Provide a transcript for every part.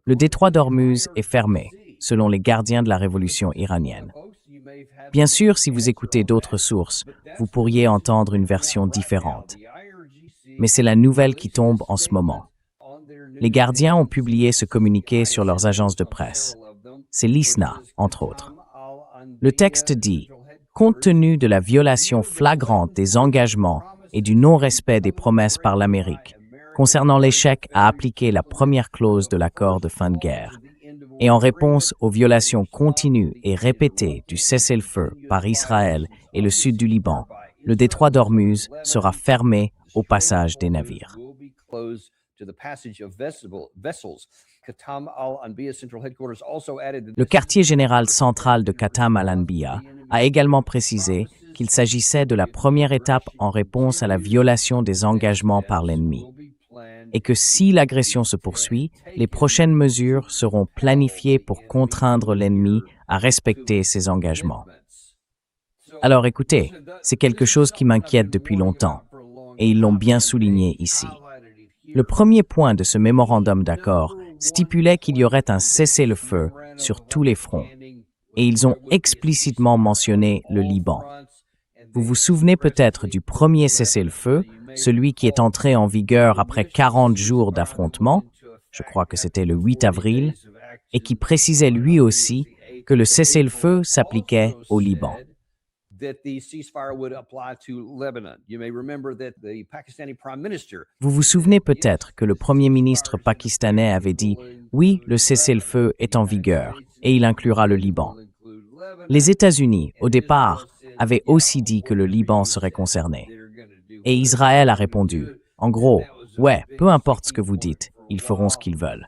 Le détroit d'Ormuz est fermé, selon les gardiens de la révolution iranienne. Bien sûr, si vous écoutez d'autres sources, vous pourriez entendre une version différente. Mais c'est la nouvelle qui tombe en ce moment. Les gardiens ont publié ce communiqué sur leurs agences de presse. C'est l'ISNA, entre autres. Le texte dit « Compte tenu de la violation flagrante des engagements et du non-respect des promesses par l'Amérique, concernant l'échec à appliquer la première clause de l'accord de fin de guerre, et en réponse aux violations continues et répétées du cessez-le-feu par Israël et le sud du Liban, le détroit d'Ormuz sera fermé au passage des navires. » Le quartier général central de Khatam al-Anbiya a également précisé qu'il s'agissait de la première étape en réponse à la violation des engagements par l'ennemi, et que si l'agression se poursuit, les prochaines mesures seront planifiées pour contraindre l'ennemi à respecter ses engagements. Alors écoutez, c'est quelque chose qui m'inquiète depuis longtemps, et ils l'ont bien souligné ici. Le premier point de ce mémorandum d'accord stipulait qu'il y aurait un cessez-le-feu sur tous les fronts, et ils ont explicitement mentionné le Liban. Vous vous souvenez peut-être du premier cessez-le-feu, celui qui est entré en vigueur après 40 jours d'affrontement, je crois que c'était le 8 avril, et qui précisait lui aussi que le cessez-le-feu s'appliquait au Liban. Vous vous souvenez peut-être que le Premier ministre pakistanais avait dit « Oui, le cessez-le-feu est en vigueur et il inclura le Liban ». Les États-Unis, au départ, avaient aussi dit que le Liban serait concerné. Et Israël a répondu « En gros, ouais, peu importe ce que vous dites, ils feront ce qu'ils veulent ».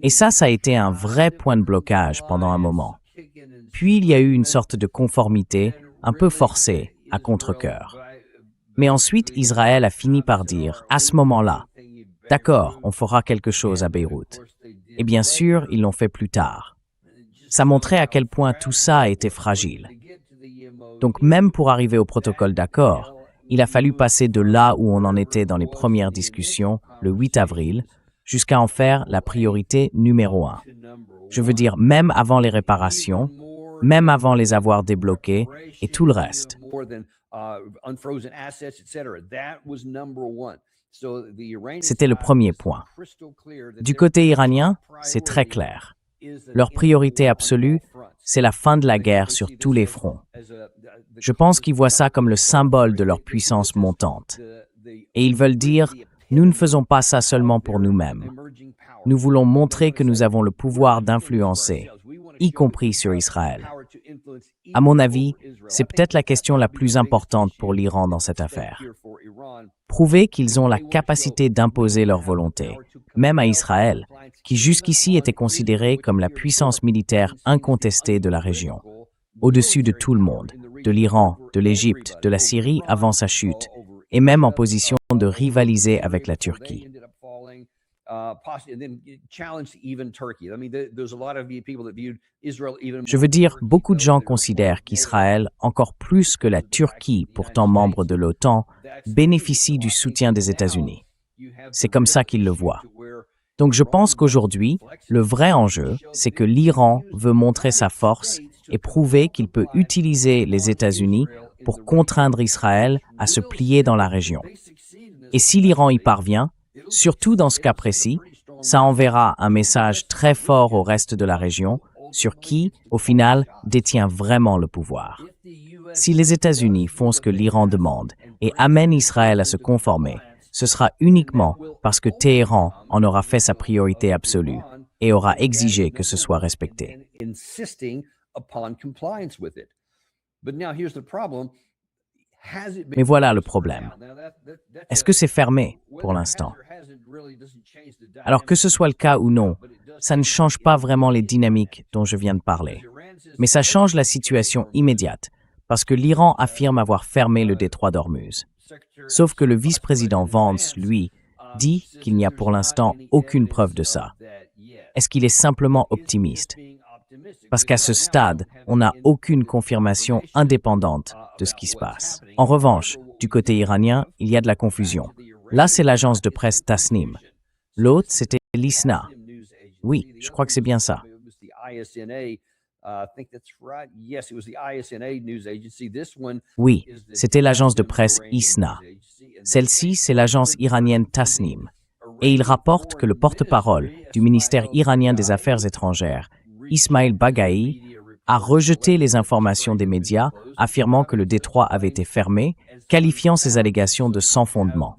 Et ça a été un vrai point de blocage pendant un moment. Puis il y a eu une sorte de conformité un peu forcée, à contre-cœur. Mais ensuite, Israël a fini par dire, à ce moment-là, « D'accord, on fera quelque chose à Beyrouth ». Et bien sûr, ils l'ont fait plus tard. Ça montrait à quel point tout ça était fragile. Donc même pour arriver au protocole d'accord, il a fallu passer de là où on en était dans les premières discussions, le 8 avril, jusqu'à en faire la priorité numéro 1. Je veux dire, même avant les réparations, même avant les avoir débloqués et tout le reste. C'était le premier point. Du côté iranien, c'est très clair. Leur priorité absolue, c'est la fin de la guerre sur tous les fronts. Je pense qu'ils voient ça comme le symbole de leur puissance montante. Et ils veulent dire, nous ne faisons pas ça seulement pour nous-mêmes. Nous voulons montrer que nous avons le pouvoir d'influencer, y compris sur Israël. À mon avis, c'est peut-être la question la plus importante pour l'Iran dans cette affaire. Prouver qu'ils ont la capacité d'imposer leur volonté, même à Israël, qui jusqu'ici était considéré comme la puissance militaire incontestée de la région, au-dessus de tout le monde, de l'Iran, de l'Égypte, de la Syrie avant sa chute, et même en position de rivaliser avec la Turquie. Je veux dire, beaucoup de gens considèrent qu'Israël, encore plus que la Turquie, pourtant membre de l'OTAN, bénéficie du soutien des États-Unis. C'est comme ça qu'ils le voient. Donc je pense qu'aujourd'hui, le vrai enjeu, c'est que l'Iran veut montrer sa force et prouver qu'il peut utiliser les États-Unis pour contraindre Israël à se plier dans la région. Et si l'Iran y parvient, surtout dans ce cas précis, ça enverra un message très fort au reste de la région sur qui, au final, détient vraiment le pouvoir. Si les États-Unis font ce que l'Iran demande et amènent Israël à se conformer, ce sera uniquement parce que Téhéran en aura fait sa priorité absolue et aura exigé que ce soit respecté. Mais voilà le problème. Est-ce que c'est fermé pour l'instant? Alors que ce soit le cas ou non, ça ne change pas vraiment les dynamiques dont je viens de parler. Mais ça change la situation immédiate, parce que l'Iran affirme avoir fermé le détroit d'Ormuz. Sauf que le vice-président Vance, lui, dit qu'il n'y a pour l'instant aucune preuve de ça. Est-ce qu'il est simplement optimiste? Parce qu'à ce stade, on n'a aucune confirmation indépendante de ce qui se passe. En revanche, du côté iranien, il y a de la confusion. Là, c'est l'agence de presse Tasnim. L'autre, c'était l'ISNA. Oui, je crois que c'est bien ça. Oui, c'était l'agence de presse ISNA. Celle-ci, c'est l'agence iranienne Tasnim. Et il rapporte que le porte-parole du ministère iranien des Affaires étrangères, Ismail Baghaei, a rejeté les informations des médias affirmant que le détroit avait été fermé, qualifiant ces allégations de sans fondement.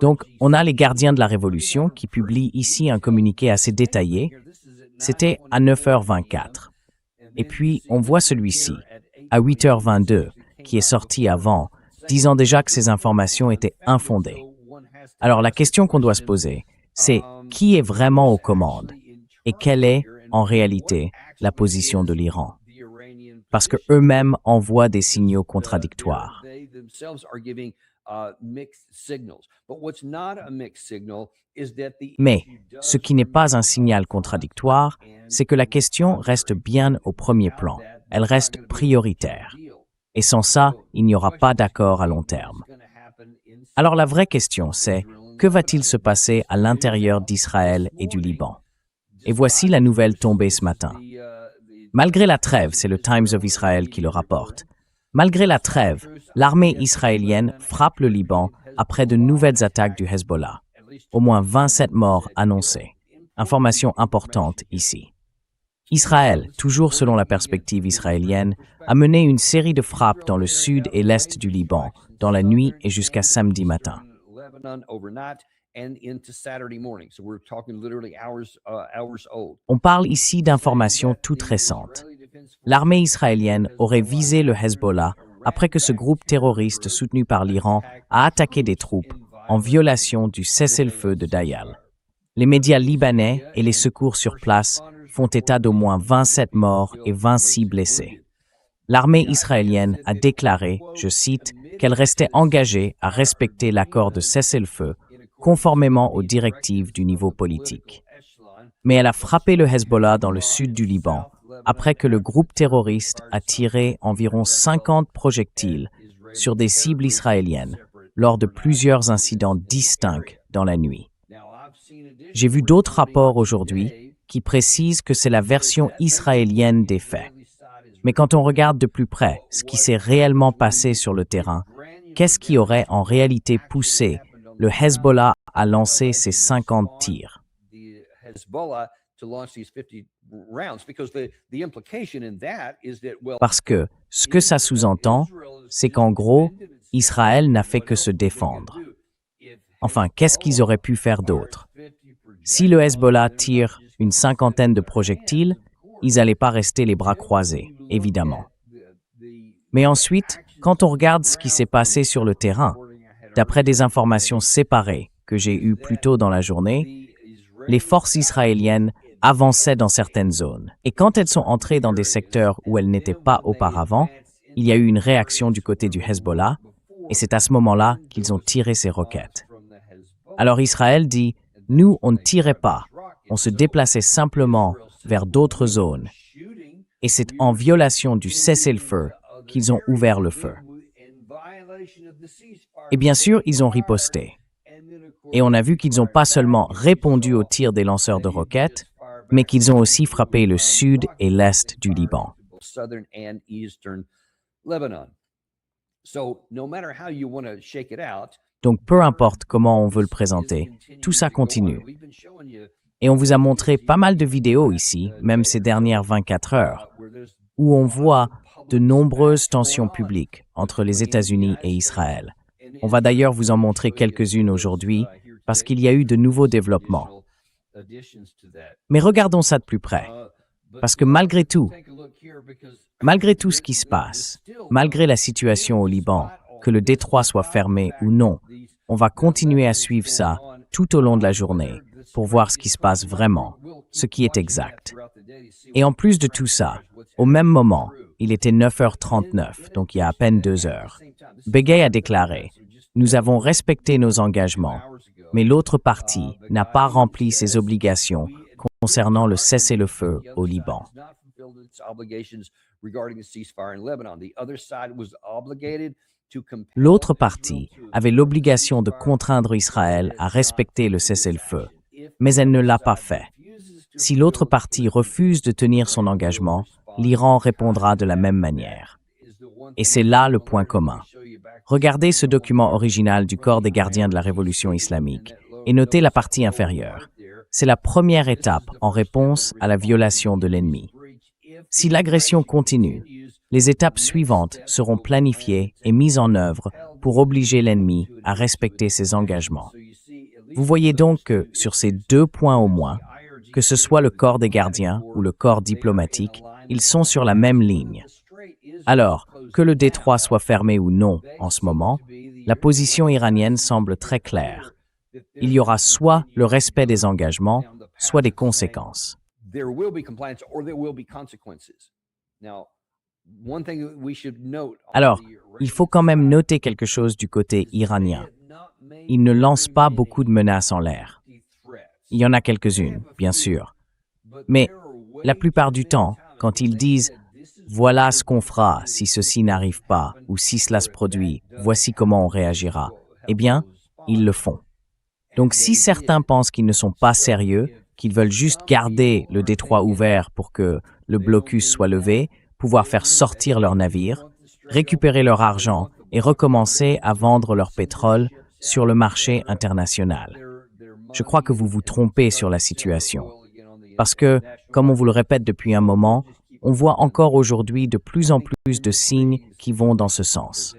Donc, on a les gardiens de la Révolution qui publient ici un communiqué assez détaillé. C'était à 9h24. Et puis, on voit celui-ci, à 8h22, qui est sorti avant, disant déjà que ces informations étaient infondées. Alors, la question qu'on doit se poser, c'est qui est vraiment aux commandes et quelle est, en réalité, la position de l'Iran? Parce qu'eux-mêmes envoient des signaux contradictoires. Mais ce qui n'est pas un signal contradictoire, c'est que la question reste bien au premier plan. Elle reste prioritaire. Et sans ça, il n'y aura pas d'accord à long terme. Alors la vraie question, c'est que va-t-il se passer à l'intérieur d'Israël et du Liban? Et voici la nouvelle tombée ce matin. Malgré la trêve, c'est le Times of Israel qui le rapporte. Malgré la trêve, l'armée israélienne frappe le Liban après de nouvelles attaques du Hezbollah. Au moins 27 morts annoncés. Information importante ici. Israël, toujours selon la perspective israélienne, a mené une série de frappes dans le sud et l'est du Liban, dans la nuit et jusqu'à samedi matin. On parle ici d'informations toutes récentes. L'armée israélienne aurait visé le Hezbollah après que ce groupe terroriste soutenu par l'Iran a attaqué des troupes en violation du cessez-le-feu de Dayal. Les médias libanais et les secours sur place font état d'au moins 27 morts et 26 blessés. L'armée israélienne a déclaré, je cite, qu'elle restait engagée à respecter l'accord de cessez-le-feu conformément aux directives du niveau politique. Mais elle a frappé le Hezbollah dans le sud du Liban après que le groupe terroriste a tiré environ 50 projectiles sur des cibles israéliennes lors de plusieurs incidents distincts dans la nuit. J'ai vu d'autres rapports aujourd'hui qui précisent que c'est la version israélienne des faits. Mais quand on regarde de plus près ce qui s'est réellement passé sur le terrain, qu'est-ce qui aurait en réalité poussé le Hezbollah à lancer ces 50 tirs? Parce que ce que ça sous-entend, c'est qu'en gros, Israël n'a fait que se défendre. Enfin, qu'est-ce qu'ils auraient pu faire d'autre? Si le Hezbollah tire une cinquantaine de projectiles, ils n'allaient pas rester les bras croisés, évidemment. Mais ensuite, quand on regarde ce qui s'est passé sur le terrain, d'après des informations séparées que j'ai eues plus tôt dans la journée, les forces israéliennes avançaient dans certaines zones. Et quand elles sont entrées dans des secteurs où elles n'étaient pas auparavant, il y a eu une réaction du côté du Hezbollah, et c'est à ce moment-là qu'ils ont tiré ces roquettes. Alors Israël dit, nous, on ne tirait pas, on se déplaçait simplement vers d'autres zones. Et c'est en violation du cessez-le-feu qu'ils ont ouvert le feu. Et bien sûr, ils ont riposté. Et on a vu qu'ils n'ont pas seulement répondu aux tirs des lanceurs de roquettes, mais qu'ils ont aussi frappé le sud et l'est du Liban. Donc, peu importe comment on veut le présenter, tout ça continue. Et on vous a montré pas mal de vidéos ici, même ces dernières 24 heures, où on voit de nombreuses tensions publiques entre les États-Unis et Israël. On va d'ailleurs vous en montrer quelques-unes aujourd'hui, parce qu'il y a eu de nouveaux développements. Mais regardons ça de plus près, parce que malgré tout ce qui se passe, malgré la situation au Liban, que le détroit soit fermé ou non, on va continuer à suivre ça tout au long de la journée pour voir ce qui se passe vraiment, ce qui est exact. Et en plus de tout ça, au même moment, il était 9h39, donc il y a à peine 2 heures. Begay a déclaré « Nous avons respecté nos engagements, mais l'autre partie n'a pas rempli ses obligations concernant le cessez-le-feu au Liban. » L'autre partie avait l'obligation de contraindre Israël à respecter le cessez-le-feu, mais elle ne l'a pas fait. Si l'autre partie refuse de tenir son engagement, l'Iran répondra de la même manière. Et c'est là le point commun. Regardez ce document original du Corps des gardiens de la Révolution islamique et notez la partie inférieure. C'est la première étape en réponse à la violation de l'ennemi. Si l'agression continue, les étapes suivantes seront planifiées et mises en œuvre pour obliger l'ennemi à respecter ses engagements. Vous voyez donc que, sur ces 2 points au moins, que ce soit le corps des gardiens ou le corps diplomatique, ils sont sur la même ligne. Alors, que le détroit soit fermé ou non en ce moment, la position iranienne semble très claire. Il y aura soit le respect des engagements, soit des conséquences. Alors, il faut quand même noter quelque chose du côté iranien. Ils ne lancent pas beaucoup de menaces en l'air. Il y en a quelques-unes, bien sûr. Mais la plupart du temps, quand ils disent « voilà ce qu'on fera si ceci n'arrive pas ou si cela se produit, voici comment on réagira », eh bien, ils le font. Donc si certains pensent qu'ils ne sont pas sérieux, qu'ils veulent juste garder le détroit ouvert pour que le blocus soit levé, pouvoir faire sortir leurs navires, récupérer leur argent et recommencer à vendre leur pétrole sur le marché international. Je crois que vous vous trompez sur la situation. Parce que, comme on vous le répète depuis un moment, on voit encore aujourd'hui de plus en plus de signes qui vont dans ce sens.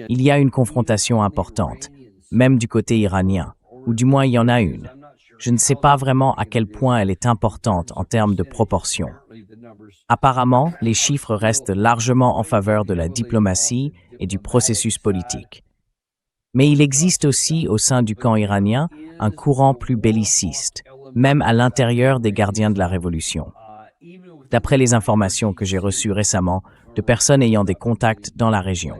Il y a une confrontation importante, même du côté iranien, ou du moins il y en a une. Je ne sais pas vraiment à quel point elle est importante en termes de proportion. Apparemment, les chiffres restent largement en faveur de la diplomatie et du processus politique. Mais il existe aussi au sein du camp iranien un courant plus belliciste, même à l'intérieur des gardiens de la Révolution. D'après les informations que j'ai reçues récemment de personnes ayant des contacts dans la région,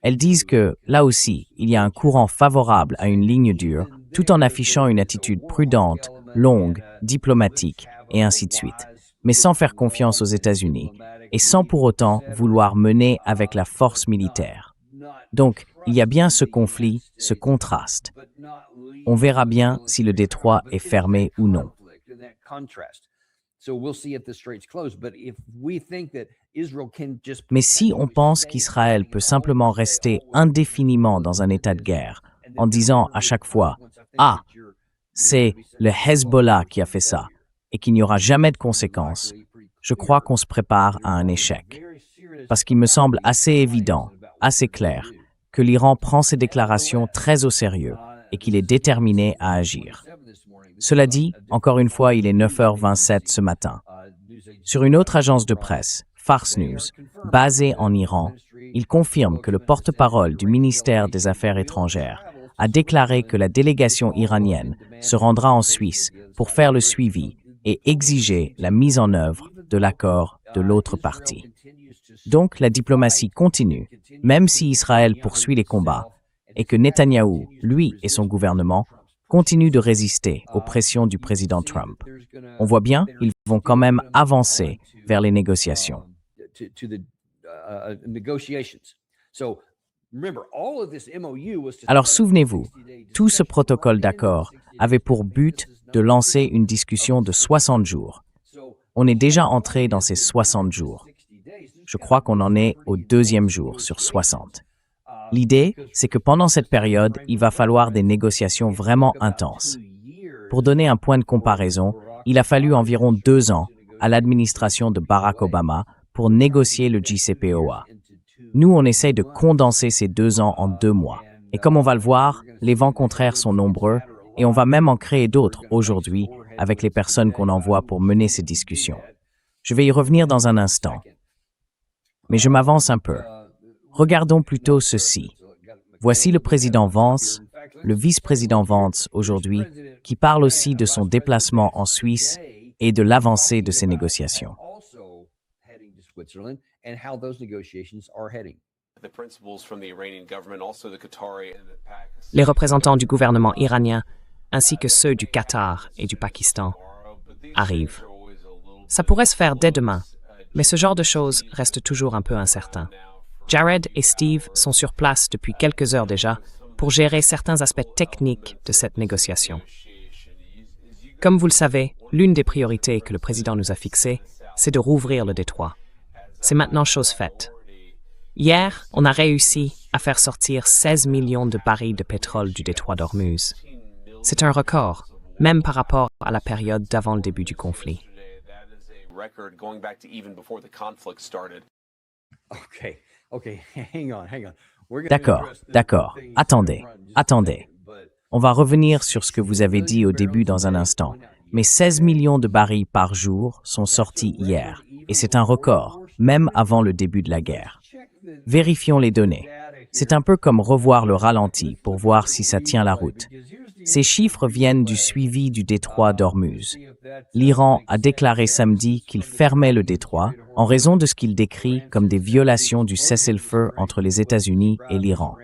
elles disent que, là aussi, il y a un courant favorable à une ligne dure, tout en affichant une attitude prudente, longue, diplomatique, et ainsi de suite, mais sans faire confiance aux États-Unis, et sans pour autant vouloir mener avec la force militaire. Donc, il y a bien ce conflit, ce contraste. On verra bien si le détroit est fermé ou non. Mais si on pense qu'Israël peut simplement rester indéfiniment dans un état de guerre, en disant à chaque fois « Ah, c'est le Hezbollah qui a fait ça », et qu'il n'y aura jamais de conséquences, je crois qu'on se prépare à un échec. Parce qu'il me semble assez évident, assez clair, que l'Iran prend ses déclarations très au sérieux et qu'il est déterminé à agir. Cela dit, encore une fois, il est 9h27 ce matin. Sur une autre agence de presse, Fars News, basée en Iran, il confirme que le porte-parole du ministère des Affaires étrangères a déclaré que la délégation iranienne se rendra en Suisse pour faire le suivi et exiger la mise en œuvre de l'accord de l'autre partie. Donc, la diplomatie continue, même si Israël poursuit les combats, et que Netanyahou, lui et son gouvernement, continuent de résister aux pressions du président Trump. On voit bien, ils vont quand même avancer vers les négociations. Alors souvenez-vous, tout ce protocole d'accord avait pour but de lancer une discussion de 60 jours. On est déjà entré dans ces 60 jours. Je crois qu'on en est au 2e jour sur 60. L'idée, c'est que pendant cette période, il va falloir des négociations vraiment intenses. Pour donner un point de comparaison, il a fallu environ 2 ans à l'administration de Barack Obama pour négocier le JCPOA. Nous, on essaye de condenser ces 2 ans en 2 mois. Et comme on va le voir, les vents contraires sont nombreux et on va même en créer d'autres aujourd'hui avec les personnes qu'on envoie pour mener ces discussions. Je vais y revenir dans un instant. Mais je m'avance un peu. Regardons plutôt ceci. Voici le président Vance, le vice-président Vance aujourd'hui, qui parle aussi de son déplacement en Suisse et de l'avancée de ces négociations. Les représentants du gouvernement iranien, ainsi que ceux du Qatar et du Pakistan, arrivent. Ça pourrait se faire dès demain, mais ce genre de choses reste toujours un peu incertain. Jared et Steve sont sur place depuis quelques heures déjà pour gérer certains aspects techniques de cette négociation. Comme vous le savez, l'une des priorités que le président nous a fixées, c'est de rouvrir le détroit. C'est maintenant chose faite. Hier, on a réussi à faire sortir 16 millions de barils de pétrole du détroit d'Ormuz. C'est un record, même par rapport à la période d'avant le début du conflit. D'accord. Attendez. On va revenir sur ce que vous avez dit au début dans un instant. Mais 16 millions de barils par jour sont sortis hier. Et c'est un record, même avant le début de la guerre. Vérifions les données. C'est un peu comme revoir le ralenti pour voir si ça tient la route. Ces chiffres viennent du suivi du détroit d'Ormuz. L'Iran a déclaré samedi qu'il fermait le détroit en raison de ce qu'il décrit comme des violations du cessez-le-feu entre les États-Unis et l'Iran.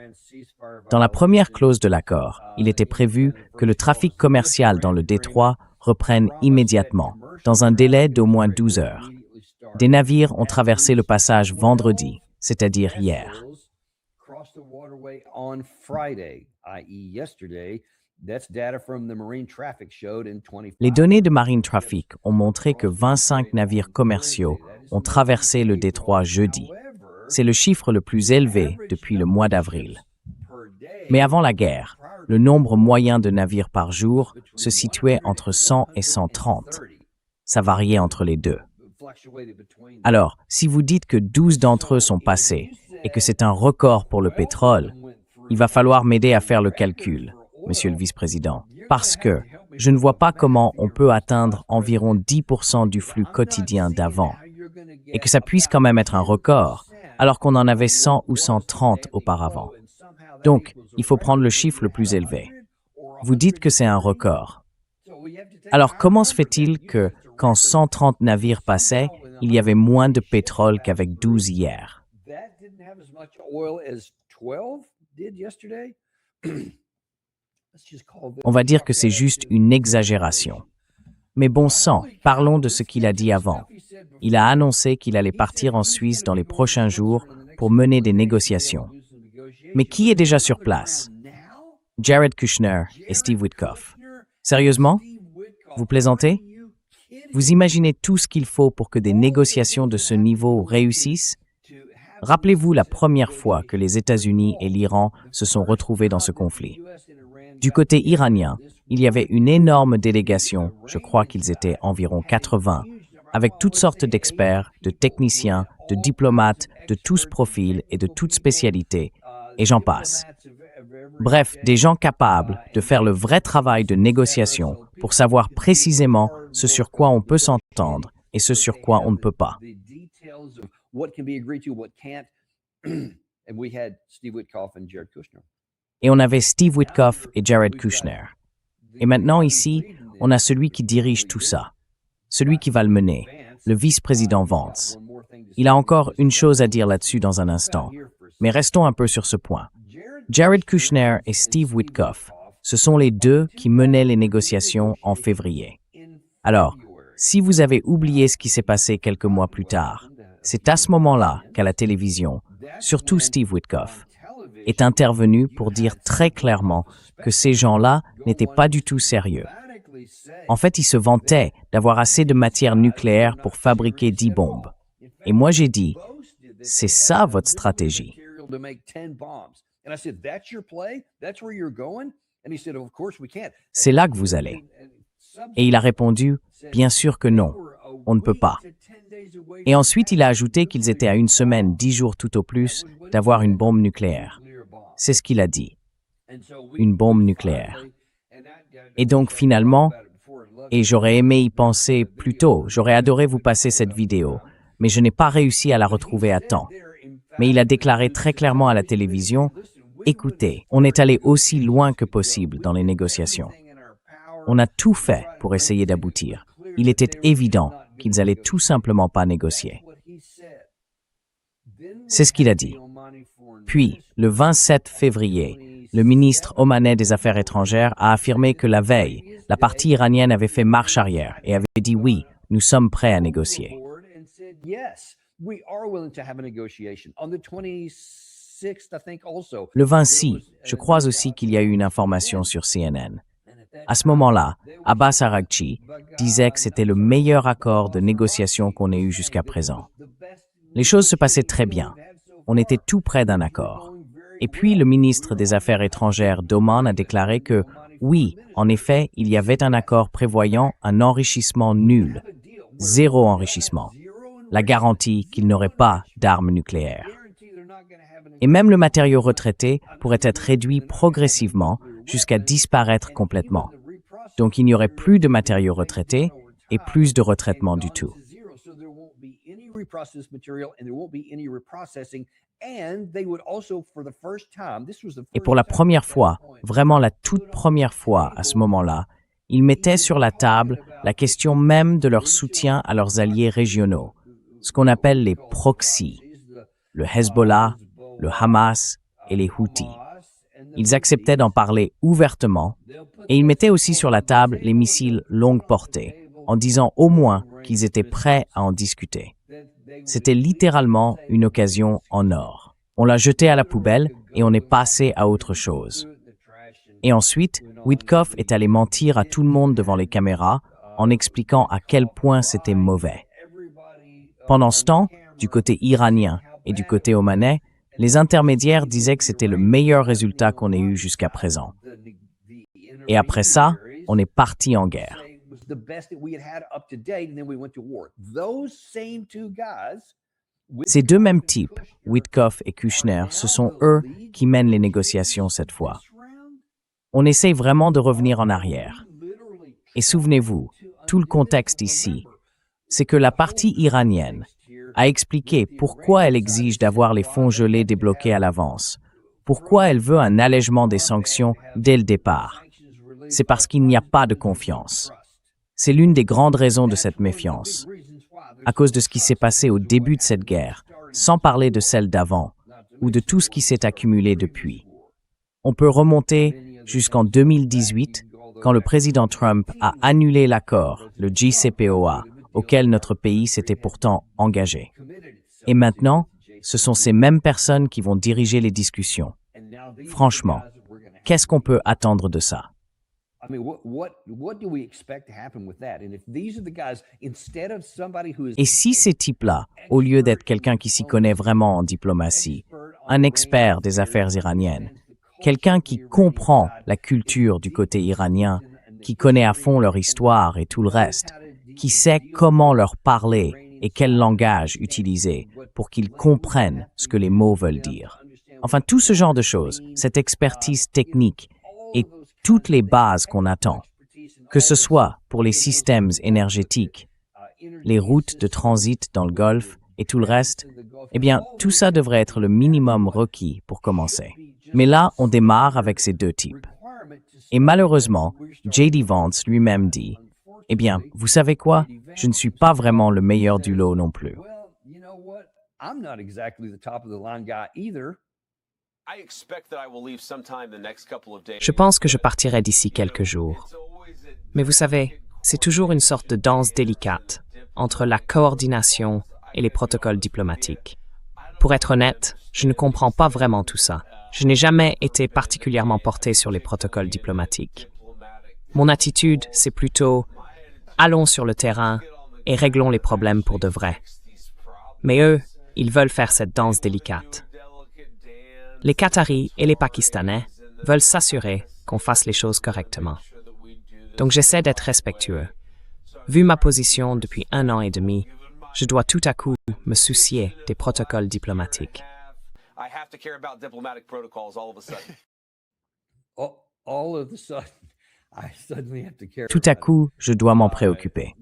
Dans la première clause de l'accord, il était prévu que le trafic commercial dans le détroit reprenne immédiatement, dans un délai d'au moins 12 heures. Des navires ont traversé le passage vendredi, c'est-à-dire hier. Les données de Marine Traffic ont montré que 25 navires commerciaux ont traversé le détroit jeudi. C'est le chiffre le plus élevé depuis le mois d'avril. Mais avant la guerre, le nombre moyen de navires par jour se situait entre 100 et 130. Ça variait entre les deux. Alors, si vous dites que 12 d'entre eux sont passés et que c'est un record pour le pétrole, il va falloir m'aider à faire le calcul, Monsieur le vice-président, parce que je ne vois pas comment on peut atteindre environ 10% du flux quotidien d'avant, et que ça puisse quand même être un record, alors qu'on en avait 100 ou 130 auparavant. Donc, il faut prendre le chiffre le plus élevé. Vous dites que c'est un record. Alors, comment se fait-il que, quand 130 navires passaient, il y avait moins de pétrole qu'avec 12 hier? On va dire que c'est juste une exagération. Mais bon sang, parlons de ce qu'il a dit avant. Il a annoncé qu'il allait partir en Suisse dans les prochains jours pour mener des négociations. Mais qui est déjà sur place? Jared Kushner et Steve Witkoff. Sérieusement? Vous plaisantez? Vous imaginez tout ce qu'il faut pour que des négociations de ce niveau réussissent? Rappelez-vous la première fois que les États-Unis et l'Iran se sont retrouvés dans ce conflit. Du côté iranien, il y avait une énorme délégation, je crois qu'ils étaient environ 80, avec toutes sortes d'experts, de techniciens, de diplomates, de tous profils et de toutes spécialités, et j'en passe. Bref, des gens capables de faire le vrai travail de négociation pour savoir précisément ce sur quoi on peut s'entendre et ce sur quoi on ne peut pas. Et on avait Steve Witkoff et Jared Kushner. Et maintenant ici, on a celui qui dirige tout ça, celui qui va le mener, le vice-président Vance. Il a encore une chose à dire là-dessus dans un instant, mais restons un peu sur ce point. Jared Kushner et Steve Witkoff, ce sont les deux qui menaient les négociations en février. Alors, si vous avez oublié ce qui s'est passé quelques mois plus tard, c'est à ce moment-là qu'à la télévision, surtout Steve Witkoff, est intervenu pour dire très clairement que ces gens-là n'étaient pas du tout sérieux. En fait, ils se vantaient d'avoir assez de matière nucléaire pour fabriquer 10 bombes. Et moi, j'ai dit, c'est ça votre stratégie. C'est là que vous allez. Et il a répondu, bien sûr que non, on ne peut pas. Et ensuite, il a ajouté qu'ils étaient à 1 semaine, 10 jours tout au plus, d'avoir une bombe nucléaire. C'est ce qu'il a dit. Une bombe nucléaire. Et donc finalement, et j'aurais aimé y penser plus tôt, j'aurais adoré vous passer cette vidéo, mais je n'ai pas réussi à la retrouver à temps. Mais il a déclaré très clairement à la télévision, « Écoutez, on est allé aussi loin que possible dans les négociations. On a tout fait pour essayer d'aboutir. Il était évident qu'ils allaient tout simplement pas négocier. » C'est ce qu'il a dit. Puis, le 27 février, le ministre omanais des Affaires étrangères a affirmé que la veille, la partie iranienne avait fait marche arrière et avait dit « Oui, nous sommes prêts à négocier. » Le 26, je crois aussi qu'il y a eu une information sur CNN. À ce moment-là, Abbas Araghchi disait que c'était le meilleur accord de négociation qu'on ait eu jusqu'à présent. Les choses se passaient très bien. On était tout près d'un accord. Et puis, le ministre des Affaires étrangères d'Oman a déclaré que, oui, en effet, il y avait un accord prévoyant un enrichissement nul, zéro enrichissement, la garantie qu'il n'aurait pas d'armes nucléaires. Et même le matériau retraité pourrait être réduit progressivement jusqu'à disparaître complètement. Donc, il n'y aurait plus de matériaux retraités et plus de retraitement du tout. Et pour la première fois, vraiment la toute première fois à ce moment-là, ils mettaient sur la table la question même de leur soutien à leurs alliés régionaux, ce qu'on appelle les proxys, le Hezbollah, le Hamas et les Houthis. Ils acceptaient d'en parler ouvertement et ils mettaient aussi sur la table les missiles longue portée, en disant au moins qu'ils étaient prêts à en discuter. C'était littéralement une occasion en or. On l'a jeté à la poubelle et on est passé à autre chose. Et ensuite, Witkoff est allé mentir à tout le monde devant les caméras en expliquant à quel point c'était mauvais. Pendant ce temps, du côté iranien et du côté omanais, les intermédiaires disaient que c'était le meilleur résultat qu'on ait eu jusqu'à présent. Et après ça, on est parti en guerre. Ces deux mêmes types, Witkoff et Kushner, ce sont eux qui mènent les négociations cette fois. On essaye vraiment de revenir en arrière. Et souvenez-vous, tout le contexte ici, c'est que la partie iranienne a expliqué pourquoi elle exige d'avoir les fonds gelés débloqués à l'avance, pourquoi elle veut un allègement des sanctions dès le départ. C'est parce qu'il n'y a pas de confiance. C'est l'une des grandes raisons de cette méfiance. À cause de ce qui s'est passé au début de cette guerre, sans parler de celle d'avant, ou de tout ce qui s'est accumulé depuis. On peut remonter jusqu'en 2018, quand le président Trump a annulé l'accord, le JCPOA, auquel notre pays s'était pourtant engagé. Et maintenant, ce sont ces mêmes personnes qui vont diriger les discussions. Franchement, qu'est-ce qu'on peut attendre de ça? Et si ces types-là, au lieu d'être quelqu'un qui s'y connaît vraiment en diplomatie, un expert des affaires iraniennes, quelqu'un qui comprend la culture du côté iranien, qui connaît à fond leur histoire et tout le reste, qui sait comment leur parler et quel langage utiliser pour qu'ils comprennent ce que les mots veulent dire. Enfin, tout ce genre de choses, cette expertise technique et toutes les bases qu'on attend, que ce soit pour les systèmes énergétiques, les routes de transit dans le Golfe et tout le reste, eh bien, tout ça devrait être le minimum requis pour commencer. Mais là, on démarre avec ces deux types. Et malheureusement, J.D. Vance lui-même dit, « Eh bien, vous savez quoi? Je ne suis pas vraiment le meilleur du lot non plus. » Je pense que je partirai d'ici quelques jours. Mais vous savez, c'est toujours une sorte de danse délicate entre la coordination et les protocoles diplomatiques. Pour être honnête, je ne comprends pas vraiment tout ça. Je n'ai jamais été particulièrement porté sur les protocoles diplomatiques. Mon attitude, c'est plutôt « allons sur le terrain et réglons les problèmes pour de vrai ». Mais eux, ils veulent faire cette danse délicate. Les Qataris et les Pakistanais veulent s'assurer qu'on fasse les choses correctement. Donc j'essaie d'être respectueux. Vu ma position depuis 1 an et demi, je dois tout à coup me soucier des protocoles diplomatiques. Tout à coup, je dois m'en préoccuper.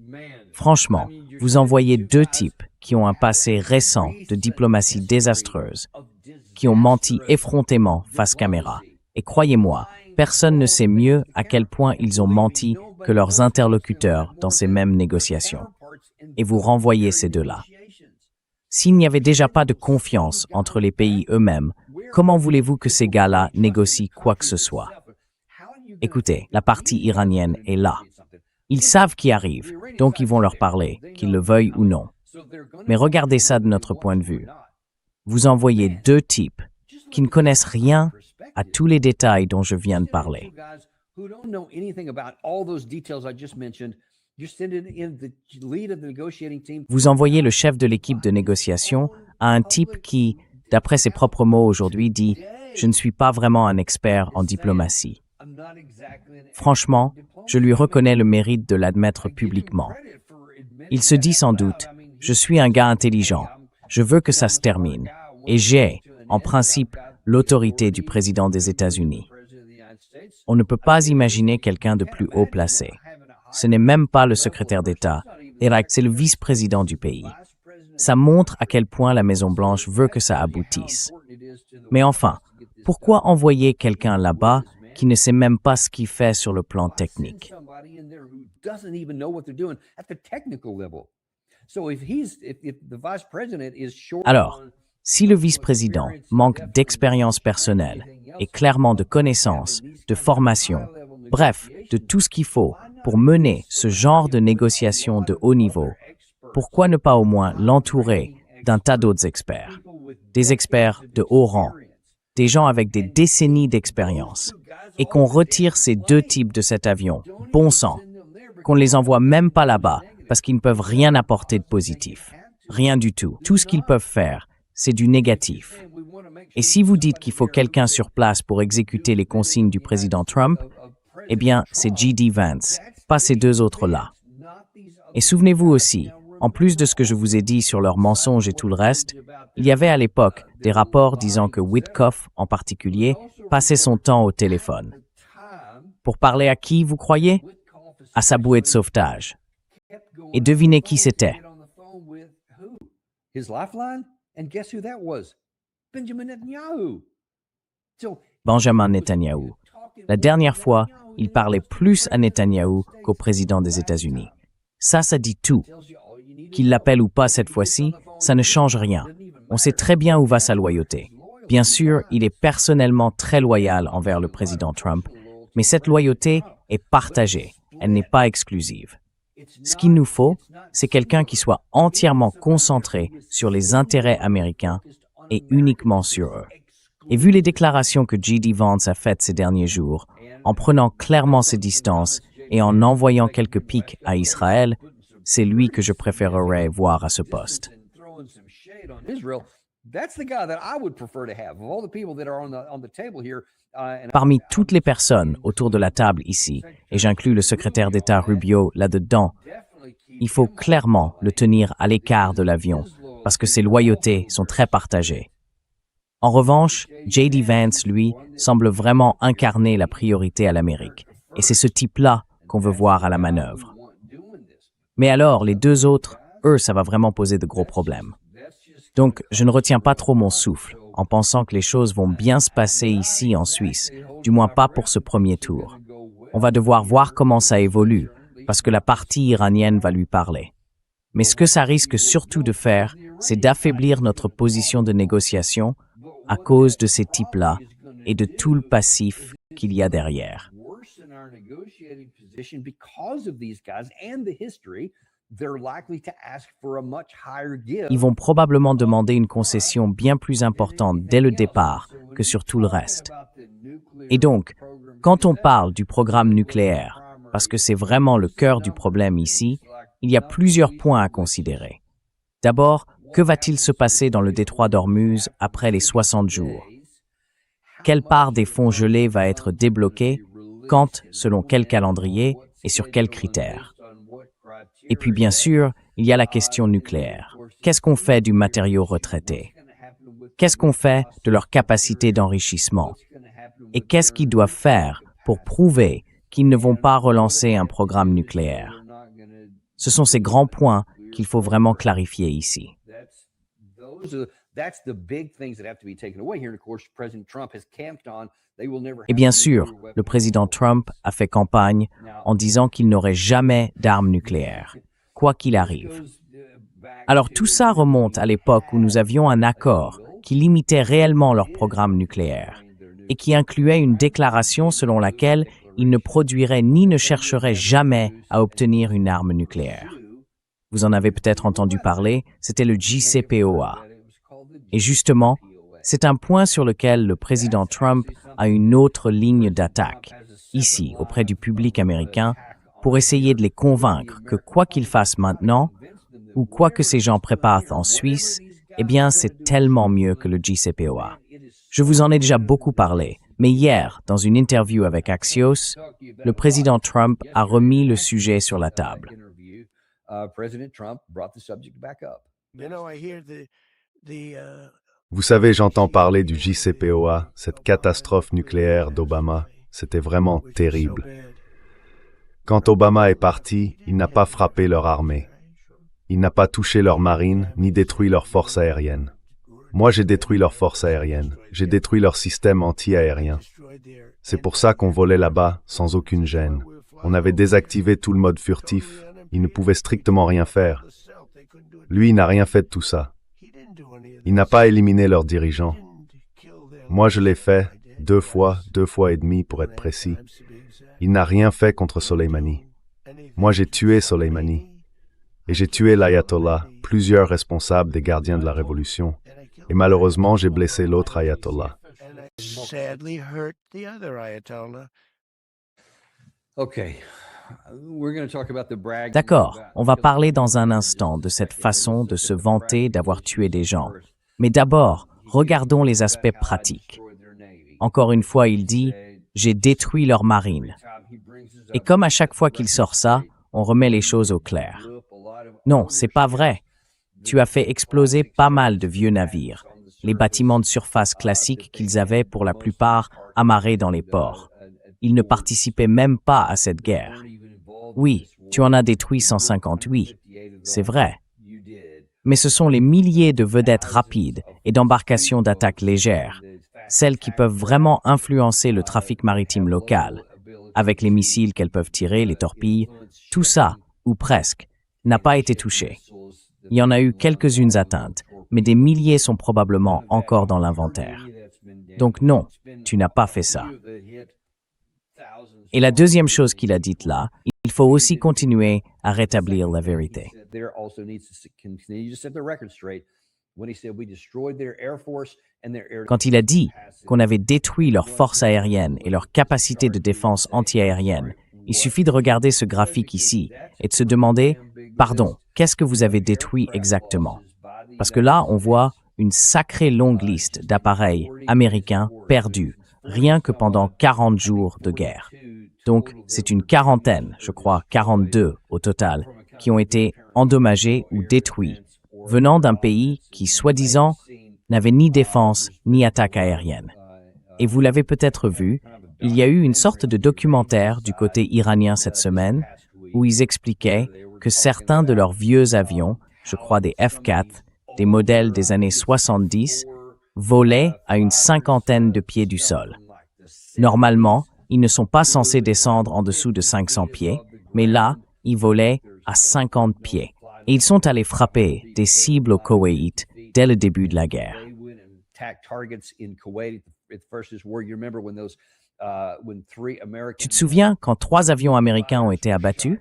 Franchement, vous envoyez deux types qui ont un passé récent de diplomatie désastreuse, qui ont menti effrontément face caméra. Et croyez-moi, personne ne sait mieux à quel point ils ont menti que leurs interlocuteurs dans ces mêmes négociations. Et vous renvoyez ces deux-là. S'il n'y avait déjà pas de confiance entre les pays eux-mêmes, comment voulez-vous que ces gars-là négocient quoi que ce soit? Écoutez, la partie iranienne est là. Ils savent qui arrive, donc ils vont leur parler, qu'ils le veuillent ou non. Mais regardez ça de notre point de vue. Vous envoyez deux types qui ne connaissent rien à tous les détails dont je viens de parler. Vous envoyez le chef de l'équipe de négociation à un type qui, d'après ses propres mots aujourd'hui, dit « Je ne suis pas vraiment un expert en diplomatie ». Franchement, je lui reconnais le mérite de l'admettre publiquement. Il se dit sans doute « Je suis un gars intelligent, je veux que ça se termine, et j'ai, en principe, l'autorité du président des États-Unis. » On ne peut pas imaginer quelqu'un de plus haut placé. Ce n'est même pas le secrétaire d'État, c'est le vice-président du pays. Ça montre à quel point la Maison-Blanche veut que ça aboutisse. Mais enfin, pourquoi envoyer quelqu'un là-bas qui ne sait même pas ce qu'il fait sur le plan technique? Alors, si le vice-président manque d'expérience personnelle et clairement de connaissances, de formation, bref, de tout ce qu'il faut pour mener ce genre de négociations de haut niveau, pourquoi ne pas au moins l'entourer d'un tas d'autres experts? Des experts de haut rang, des gens avec des décennies d'expérience, et qu'on retire ces deux types de cet avion, bon sang, qu'on ne les envoie même pas là-bas parce qu'ils ne peuvent rien apporter de positif. Rien du tout. Tout ce qu'ils peuvent faire, c'est du négatif. Et si vous dites qu'il faut quelqu'un sur place pour exécuter les consignes du président Trump, eh bien, c'est J.D. Vance, pas ces deux autres-là. Et souvenez-vous aussi, en plus de ce que je vous ai dit sur leurs mensonges et tout le reste, il y avait à l'époque des rapports disant que Witkoff, en particulier, passait son temps au téléphone. Pour parler à qui, vous croyez? À sa bouée de sauvetage. Et devinez qui c'était? Benjamin Netanyahou. La dernière fois, il parlait plus à Netanyahou qu'au président des États-Unis. Ça dit tout. Qu'il l'appelle ou pas cette fois-ci, ça ne change rien. On sait très bien où va sa loyauté. Bien sûr, il est personnellement très loyal envers le président Trump, mais cette loyauté est partagée, elle n'est pas exclusive. Ce qu'il nous faut, c'est quelqu'un qui soit entièrement concentré sur les intérêts américains et uniquement sur eux. Et vu les déclarations que J.D. Vance a faites ces derniers jours, en prenant clairement ses distances et en envoyant quelques pics à Israël, c'est lui que je préférerais voir à ce poste. Parmi toutes les personnes autour de la table ici, et j'inclus le secrétaire d'État Rubio là-dedans, il faut clairement le tenir à l'écart de l'avion, parce que ses loyautés sont très partagées. En revanche, J.D. Vance, lui, semble vraiment incarner la priorité à l'Amérique, et c'est ce type-là qu'on veut voir à la manœuvre. Mais alors, les deux autres, eux, ça va vraiment poser de gros problèmes. Donc, je ne retiens pas trop mon souffle, en pensant que les choses vont bien se passer ici en Suisse, du moins pas pour ce premier tour. On va devoir voir comment ça évolue, parce que la partie iranienne va lui parler. Mais ce que ça risque surtout de faire, c'est d'affaiblir notre position de négociation à cause de ces types-là et de tout le passif qu'il y a derrière. Ils vont probablement demander une concession bien plus importante dès le départ que sur tout le reste. Et donc, quand on parle du programme nucléaire, parce que c'est vraiment le cœur du problème ici, il y a plusieurs points à considérer. D'abord, que va-t-il se passer dans le détroit d'Ormuz après les 60 jours? Quelle part des fonds gelés va être débloquée, quand, selon quel calendrier et sur quels critères? Et puis bien sûr, il y a la question nucléaire. Qu'est-ce qu'on fait du matériau retraité? Qu'est-ce qu'on fait de leur capacité d'enrichissement? Et qu'est-ce qu'ils doivent faire pour prouver qu'ils ne vont pas relancer un programme nucléaire? Ce sont ces grands points qu'il faut vraiment clarifier ici. Et bien sûr, le président Trump a fait campagne en disant qu'il n'aurait jamais d'armes nucléaires, quoi qu'il arrive. Alors tout ça remonte à l'époque où nous avions un accord qui limitait réellement leur programme nucléaire et qui incluait une déclaration selon laquelle ils ne produiraient ni ne chercheraient jamais à obtenir une arme nucléaire. vous en avez peut-être entendu parler, c'était le JCPOA. Et justement, c'est un point sur lequel le président Trump a une autre ligne d'attaque, ici, auprès du public américain, pour essayer de les convaincre que quoi qu'ils fassent maintenant, ou quoi que ces gens préparent en Suisse, eh bien, c'est tellement mieux que le JCPOA. Je vous en ai déjà beaucoup parlé, mais hier, dans une interview avec Axios, le président Trump a remis le sujet sur la table. Vous savez, j'entends parler du JCPOA, cette catastrophe nucléaire d'Obama. C'était vraiment terrible. Quand Obama est parti, il n'a pas frappé leur armée. Il n'a pas touché leur marine, ni détruit leurs forces aériennes. Moi, j'ai détruit leurs forces aériennes. J'ai détruit leur système anti-aérien. C'est pour ça qu'on volait là-bas, sans aucune gêne. On avait désactivé tout le mode furtif. Il ne pouvait strictement rien faire. Lui, il n'a rien fait de tout ça. Il n'a pas éliminé leurs dirigeants. Moi, je l'ai fait 2 fois et demi pour être précis. Il n'a rien fait contre Soleimani. Moi, j'ai tué Soleimani. Et j'ai tué l'ayatollah, plusieurs responsables des gardiens de la révolution. Et malheureusement, j'ai blessé l'autre ayatollah. D'accord, on va parler dans un instant de cette façon de se vanter d'avoir tué des gens. Mais d'abord, regardons les aspects pratiques. Encore une fois, il dit « J'ai détruit leur marine ». Et comme à chaque fois qu'il sort ça, on remet les choses au clair. Non, c'est pas vrai. Tu as fait exploser pas mal de vieux navires, les bâtiments de surface classiques qu'ils avaient pour la plupart amarrés dans les ports. Ils ne participaient même pas à cette guerre. Oui, tu en as détruit 158, c'est vrai. Mais ce sont les milliers de vedettes rapides et d'embarcations d'attaque légères, celles qui peuvent vraiment influencer le trafic maritime local, avec les missiles qu'elles peuvent tirer, les torpilles, tout ça, ou presque, n'a pas été touché. Il y en a eu quelques-unes atteintes, mais des milliers sont probablement encore dans l'inventaire. Donc non, tu n'as pas fait ça. Et la deuxième chose qu'il a dite là, il faut aussi continuer à rétablir la vérité. Quand il a dit qu'on avait détruit leurs forces aériennes et leur capacité de défense antiaérienne, il suffit de regarder ce graphique ici et de se demander « Pardon, qu'est-ce que vous avez détruit exactement ?» Parce que là, on voit une sacrée longue liste d'appareils américains perdus, rien que pendant 40 jours de guerre. Donc, c'est une quarantaine, je crois 42 au total, qui ont été endommagés ou détruits, venant d'un pays qui, soi-disant, n'avait ni défense ni attaque aérienne. Et vous l'avez peut-être vu, il y a eu une sorte de documentaire du côté iranien cette semaine où ils expliquaient que certains de leurs vieux avions, je crois des F-4, des modèles des années 70, volaient à une 50aine de pieds du sol. Normalement, ils ne sont pas censés descendre en dessous de 500 pieds, mais là, ils volaient à 50 pieds. Et ils sont allés frapper des cibles au Koweït dès le début de la guerre. Tu te souviens quand 3 avions américains ont été abattus?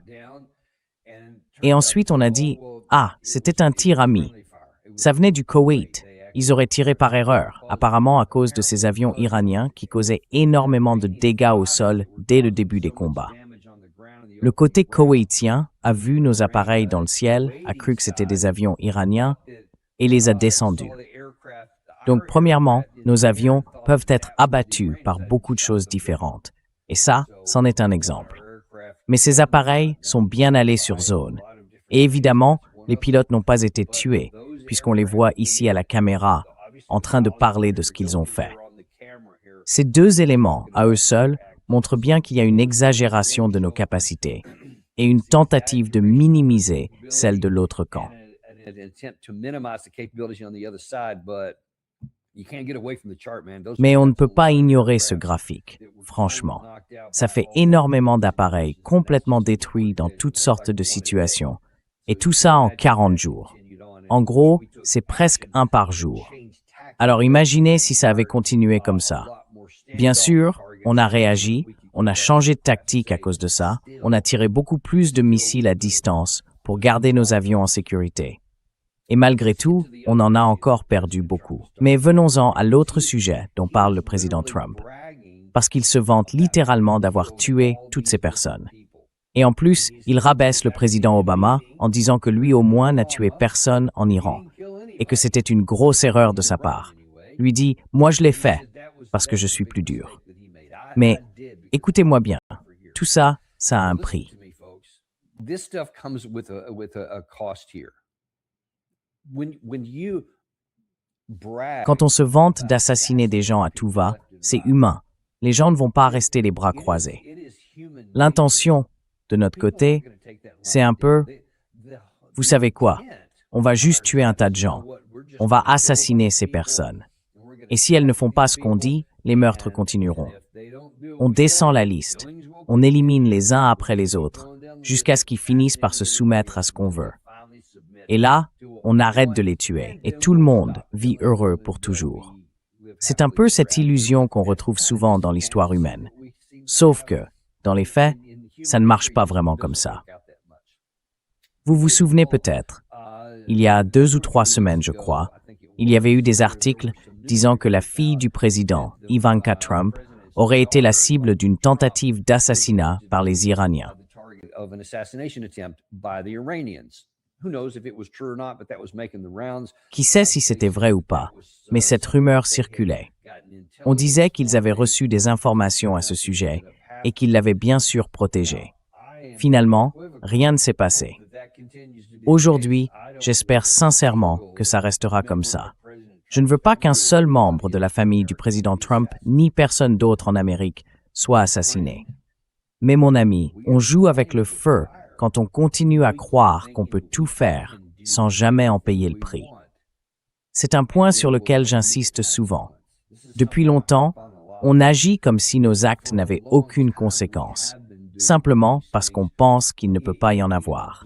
Et ensuite, on a dit « Ah, c'était un tir ami. Ça venait du Koweït. Ils auraient tiré par erreur, apparemment à cause de ces avions iraniens qui causaient énormément de dégâts au sol dès le début des combats. Le côté koweïtien a vu nos appareils dans le ciel, a cru que c'était des avions iraniens et les a descendus. Donc, premièrement, nos avions peuvent être abattus par beaucoup de choses différentes. Et ça, c'en est un exemple. Mais ces appareils sont bien allés sur zone. Et évidemment, les pilotes n'ont pas été tués, puisqu'on les voit ici à la caméra, en train de parler de ce qu'ils ont fait. Ces 2 éléments, à eux seuls, montrent bien qu'il y a une exagération de nos capacités et une tentative de minimiser celle de l'autre camp. Mais on ne peut pas ignorer ce graphique, franchement. Ça fait énormément d'appareils complètement détruits dans toutes sortes de situations, et tout ça en 40 jours. En gros, c'est presque 1 par jour. Alors imaginez si ça avait continué comme ça. Bien sûr, on a réagi, on a changé de tactique à cause de ça, on a tiré beaucoup plus de missiles à distance pour garder nos avions en sécurité. Et malgré tout, on en a encore perdu beaucoup. Mais venons-en à l'autre sujet dont parle le président Trump. Parce qu'il se vante littéralement d'avoir tué toutes ces personnes. Et en plus, il rabaisse le président Obama en disant que lui au moins n'a tué personne en Iran et que c'était une grosse erreur de sa part. Lui dit « Moi je l'ai fait parce que je suis plus dur ». Mais écoutez-moi bien, tout ça, ça a un prix. Quand on se vante d'assassiner des gens à tout va, c'est humain. Les gens ne vont pas rester les bras croisés. L'intention, de notre côté, c'est un peu, vous savez quoi, on va juste tuer un tas de gens. On va assassiner ces personnes. Et si elles ne font pas ce qu'on dit, les meurtres continueront. On descend la liste. On élimine les uns après les autres, jusqu'à ce qu'ils finissent par se soumettre à ce qu'on veut. Et là, on arrête de les tuer, et tout le monde vit heureux pour toujours. C'est un peu cette illusion qu'on retrouve souvent dans l'histoire humaine. Sauf que, dans les faits, ça ne marche pas vraiment comme ça. Vous vous souvenez peut-être, il y a 2 ou 3 semaines, je crois, il y avait eu des articles disant que la fille du président, Ivanka Trump, aurait été la cible d'une tentative d'assassinat par les Iraniens. Qui sait si c'était vrai ou pas, mais cette rumeur circulait. On disait qu'ils avaient reçu des informations à ce sujet et qu'ils l'avaient bien sûr protégée. Finalement, rien ne s'est passé. Aujourd'hui, j'espère sincèrement que ça restera comme ça. Je ne veux pas qu'un seul membre de la famille du président Trump, ni personne d'autre en Amérique, soit assassiné. Mais mon ami, on joue avec le feu quand on continue à croire qu'on peut tout faire sans jamais en payer le prix. C'est un point sur lequel j'insiste souvent. Depuis longtemps, on agit comme si nos actes n'avaient aucune conséquence, simplement parce qu'on pense qu'il ne peut pas y en avoir.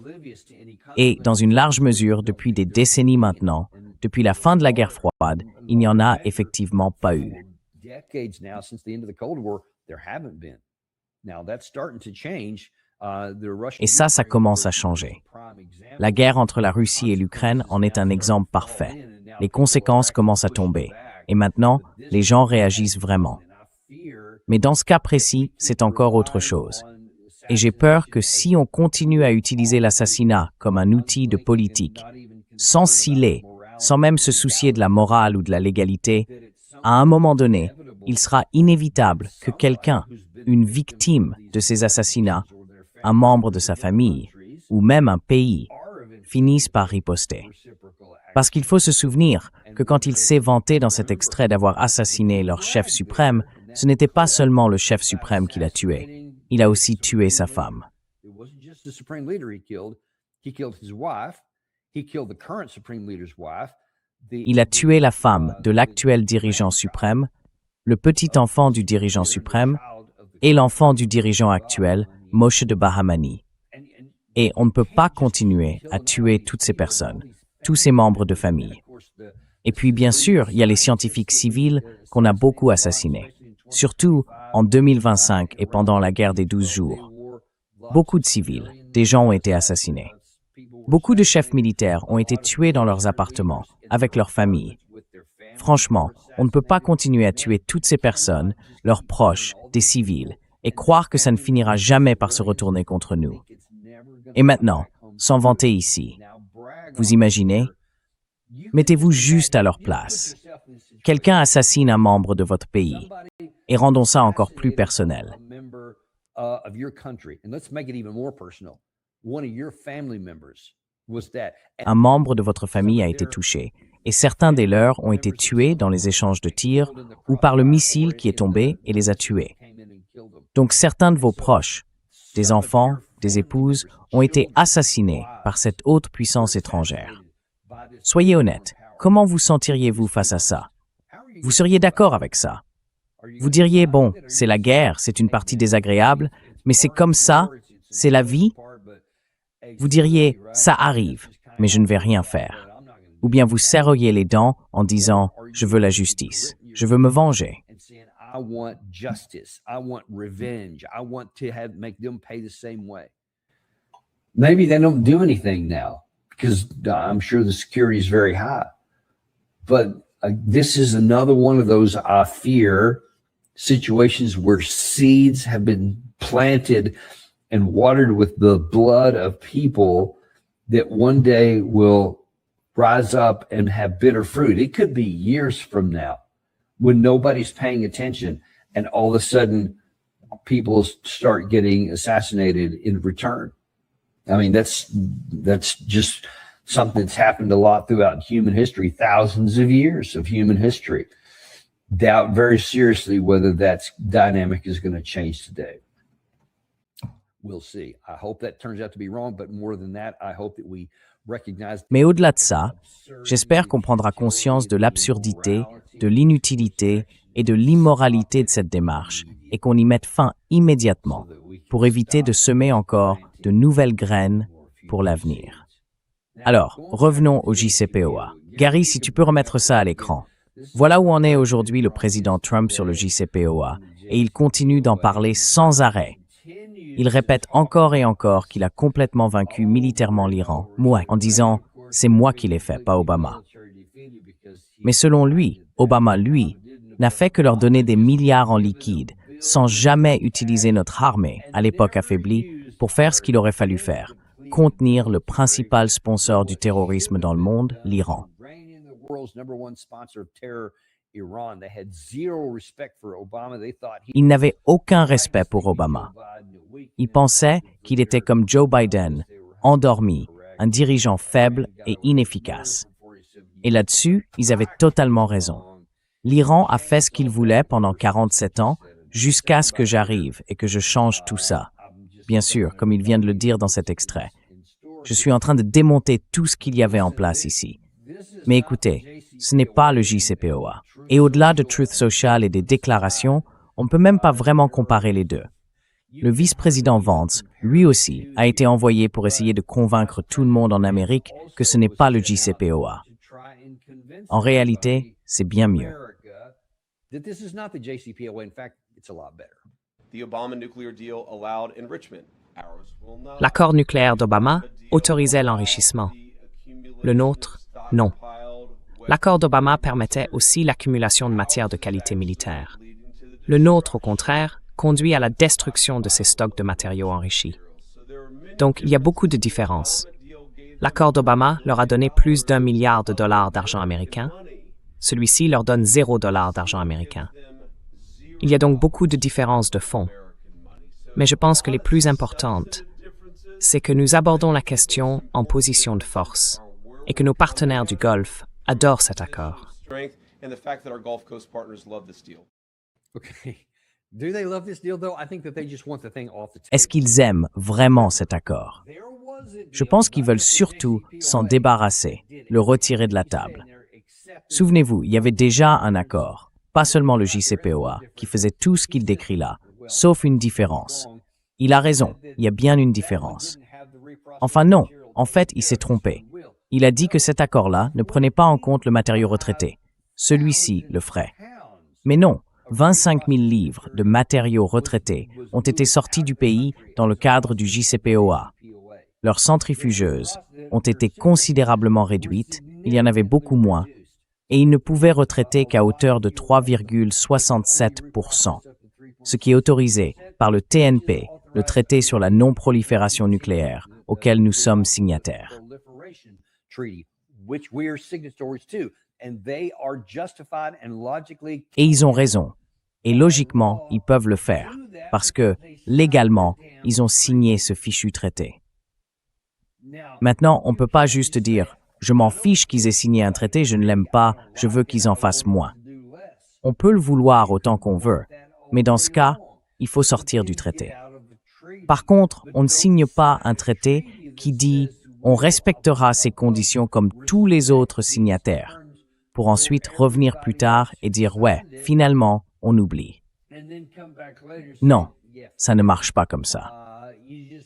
Et, dans une large mesure, depuis des décennies maintenant, depuis la fin de la guerre froide, il n'y en a effectivement pas eu. Et ça commence à changer. La guerre entre la Russie et l'Ukraine en est un exemple parfait. Les conséquences commencent à tomber. Et maintenant, les gens réagissent vraiment. Mais dans ce cas précis, c'est encore autre chose. Et j'ai peur que si on continue à utiliser l'assassinat comme un outil de politique, sans ciller, sans même se soucier de la morale ou de la légalité, à un moment donné, il sera inévitable que quelqu'un, une victime de ces assassinats, un membre de sa famille, ou même un pays, finisse par riposter. Parce qu'il faut se souvenir que quand il s'est vanté dans cet extrait d'avoir assassiné leur chef suprême, ce n'était pas seulement le chef suprême qui l'a tué, il a aussi tué sa femme. Il a tué la femme de l'actuel dirigeant suprême, le petit enfant du dirigeant suprême et l'enfant du dirigeant actuel, Moshe de Bahamani. Et on ne peut pas continuer à tuer toutes ces personnes, tous ces membres de famille. Et puis, bien sûr, il y a les scientifiques civils qu'on a beaucoup assassinés, surtout en 2025 et pendant la guerre des 12 jours. Beaucoup de civils, des gens ont été assassinés. Beaucoup de chefs militaires ont été tués dans leurs appartements, avec leurs familles. Franchement, on ne peut pas continuer à tuer toutes ces personnes, leurs proches, des civils, et croire que ça ne finira jamais par se retourner contre nous. Et maintenant, sans vanter ici, vous imaginez? Mettez-vous juste à leur place. Quelqu'un assassine un membre de votre pays, et rendons ça encore plus personnel. Un membre de votre famille a été touché, et certains des leurs ont été tués dans les échanges de tirs ou par le missile qui est tombé et les a tués. Donc certains de vos proches, des enfants, des épouses, ont été assassinés par cette haute puissance étrangère. Soyez honnête, comment vous sentiriez-vous face à ça? Vous seriez d'accord avec ça? Vous diriez, bon, c'est la guerre, c'est une partie désagréable, mais c'est comme ça, c'est la vie? Vous diriez, ça arrive, mais je ne vais rien faire. Ou bien vous serreriez les dents en disant, je veux la justice, je veux me venger. Maybe they don't do anything now because I'm sure the security is very high. But this is another one of those, I fear, situations where seeds have been planted and watered with the blood of people that one day will rise up and have bitter fruit. It could be years from now when nobody's paying attention and all of a sudden people start getting assassinated in return. I mean, that's just something that's happened a lot throughout human history, thousands of years of human history. Doubt very seriously whether that dynamic is going to change today. We'll see. I hope that turns out to be wrong, but more than that, I hope that we recognize. Mais au-delà de ça, j'espère qu'on prendra conscience de l'absurdité, de l'inutilité et de l'immoralité de cette démarche et qu'on y mette fin immédiatement pour éviter de semer encore de nouvelles graines pour l'avenir. Alors, revenons au JCPOA. Gary, si tu peux remettre ça à l'écran. Voilà où en est aujourd'hui le président Trump sur le JCPOA et il continue d'en parler sans arrêt. Il répète encore et encore qu'il a complètement vaincu militairement l'Iran, en disant « c'est moi qui l'ai fait, pas Obama ». Mais selon lui, Obama, lui, n'a fait que leur donner des milliards en liquide, sans jamais utiliser notre armée, à l'époque affaiblie, pour faire ce qu'il aurait fallu faire, contenir le principal sponsor du terrorisme dans le monde, l'Iran. Ils n'avaient aucun respect pour Obama. Ils pensaient qu'il était comme Joe Biden, endormi, un dirigeant faible et inefficace. Et là-dessus, ils avaient totalement raison. L'Iran a fait ce qu'il voulait pendant 47 ans, jusqu'à ce que j'arrive et que je change tout ça. Bien sûr, comme il vient de le dire dans cet extrait. Je suis en train de démonter tout ce qu'il y avait en place ici. Mais écoutez, ce n'est pas le JCPOA. Et au-delà de Truth Social et des déclarations, on ne peut même pas vraiment comparer les deux. Le vice-président Vance, lui aussi, a été envoyé pour essayer de convaincre tout le monde en Amérique que ce n'est pas le JCPOA. En réalité, c'est bien mieux. L'accord nucléaire d'Obama autorisait l'enrichissement. Le nôtre, non. L'accord d'Obama permettait aussi l'accumulation de matières de qualité militaire. Le nôtre, au contraire, conduit à la destruction de ces stocks de matériaux enrichis. Donc, il y a beaucoup de différences. L'accord d'Obama leur a donné plus d'1 milliard de dollars d'argent américain. Celui-ci leur donne $0 d'argent américain. Il y a donc beaucoup de différences de fond. Mais je pense que les plus importantes, c'est que nous abordons la question en position de force et que nos partenaires du Golfe adorent cet accord. Est-ce qu'ils aiment vraiment cet accord? Je pense qu'ils veulent surtout s'en débarrasser, le retirer de la table. Souvenez-vous, il y avait déjà un accord, pas seulement le JCPOA, qui faisait tout ce qu'il décrit là, sauf une différence. Il a raison, il y a bien une différence. Enfin non, en fait, il s'est trompé. Il a dit que cet accord-là ne prenait pas en compte le matériau retraité. Celui-ci le ferait. Mais non, 25 000 livres de matériaux retraités ont été sortis du pays dans le cadre du JCPOA. Leurs centrifugeuses ont été considérablement réduites, il y en avait beaucoup moins, et ils ne pouvaient retraiter qu'à hauteur de 3,67%, ce qui est autorisé par le TNP, le traité sur la non-prolifération nucléaire, auquel nous sommes signataires. Et ils ont raison. Et logiquement, ils peuvent le faire, parce que, légalement, ils ont signé ce fichu traité. Maintenant, on ne peut pas juste dire « je m'en fiche qu'ils aient signé un traité, je ne l'aime pas, je veux qu'ils en fassent moins ». On peut le vouloir autant qu'on veut, mais dans ce cas, il faut sortir du traité. Par contre, on ne signe pas un traité qui dit « on respectera ces conditions comme tous les autres signataires », pour ensuite revenir plus tard et dire « ouais, finalement, on oublie ». Non, ça ne marche pas comme ça.